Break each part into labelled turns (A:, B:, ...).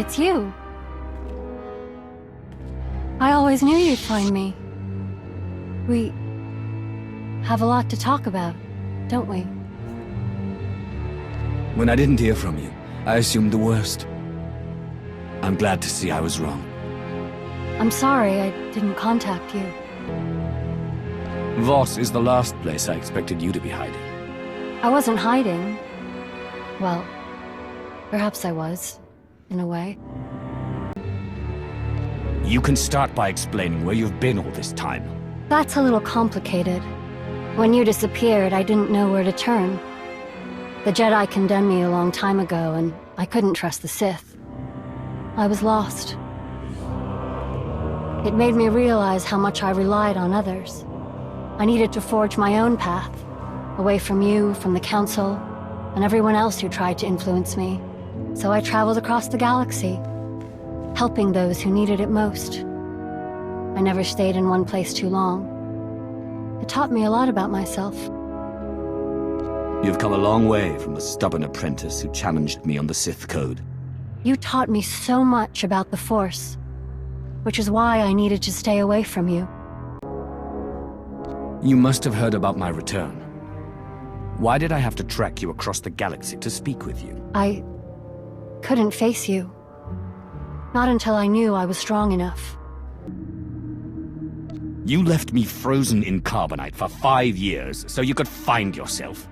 A: It's you. I always knew you'd find me. We have a lot to talk about, don't we?
B: When I didn't hear from you, I assumed the worst. I'm glad to see I was wrong.
A: I'm sorry I didn't contact you.
B: Voss is the last place I expected you to be hiding.
A: I wasn't hiding. Well, perhaps I was, in a way.
B: You can start by explaining where you've been all this time.
A: That's a little complicated. When you disappeared, I didn't know where to turn. The Jedi condemned me a long time ago, and I couldn't trust the Sith. I was lost. It made me realize how much I relied on others. I needed to forge my own path, away from you, from the Council, and everyone else who tried to influence me. So I traveled across the galaxy, helping those who needed it most. I never stayed in one place too long. It taught me a lot about myself.
B: You've come a long way from the stubborn apprentice who challenged me on the Sith Code.
A: You taught me so much about the Force, which is why I needed to stay away from you.
B: You must have heard about my return. Why did I have to track you across the galaxy to speak with you?
A: I couldn't face you. Not until I knew I was strong enough.
B: You left me frozen in carbonite for 5 years so you could find yourself.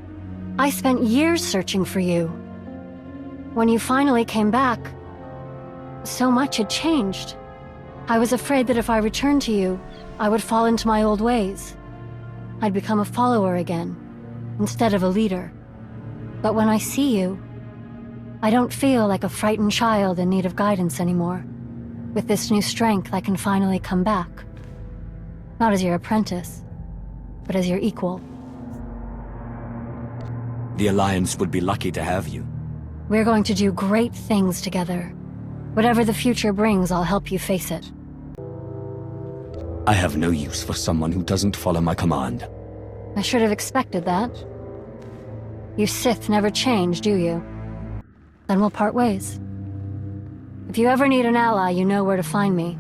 A: I spent years searching for you. When you finally came back, so much had changed. I was afraid that if I returned to you, I would fall into my old ways. I'd become a follower again, instead of a leader. But when I see you, I don't feel like a frightened child in need of guidance anymore. With this new strength, I can finally come back. Not as your apprentice, but as your equal.
B: The Alliance would be lucky to have you.
A: We're going to do great things together. Whatever the future brings, I'll help you face it.
B: I have no use for someone who doesn't follow my command.
A: I should have expected that. You Sith never change, do you? Then we'll part ways. If you ever need an ally, you know where to find me.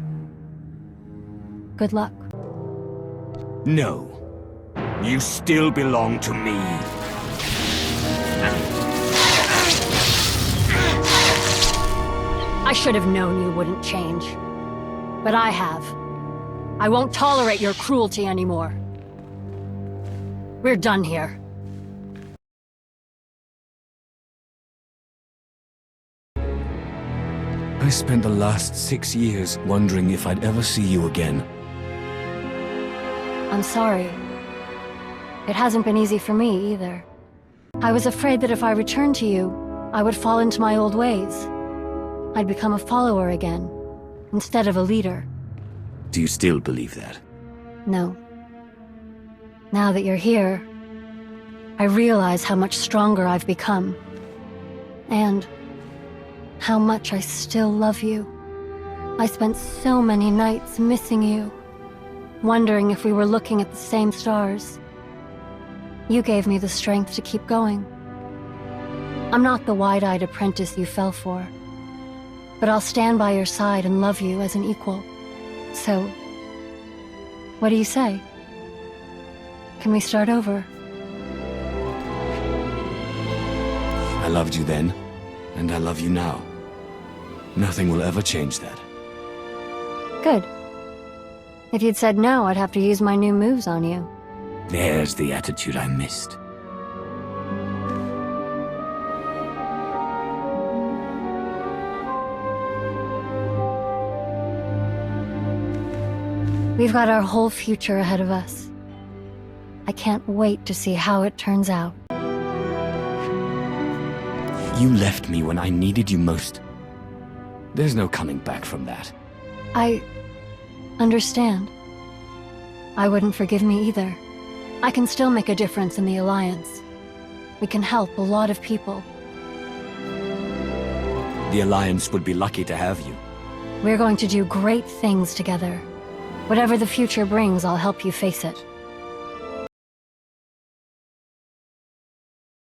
A: Good luck.
B: No. You still belong to me.
A: I should have known you wouldn't change. But I have. I won't tolerate your cruelty anymore. We're done here.
B: I spent the last 6 years wondering if I'd ever see you again.
A: I'm sorry. It hasn't been easy for me, either. I was afraid that if I returned to you, I would fall into my old ways. I'd become a follower again, instead of a leader.
B: Do you still believe that?
A: No. Now that you're here, I realize how much stronger I've become. And how much I still love you. I spent so many nights missing you, wondering if we were looking at the same stars. You gave me the strength to keep going. I'm not the wide-eyed apprentice you fell for, but I'll stand by your side and love you as an equal. So, what do you say? Can we start over?
B: I loved you then, and I love you now. Nothing will ever change that.
A: Good. If you'd said no, I'd have to use my new moves on you.
B: There's the attitude I missed.
A: We've got our whole future ahead of us. I can't wait to see how it turns out.
B: You left me when I needed you most. There's no coming back from that.
A: I understand. I wouldn't forgive me either. I can still make a difference in the Alliance. We can help a lot of people.
B: The Alliance would be lucky to have you.
A: We're going to do great things together. Whatever the future brings, I'll help you face it.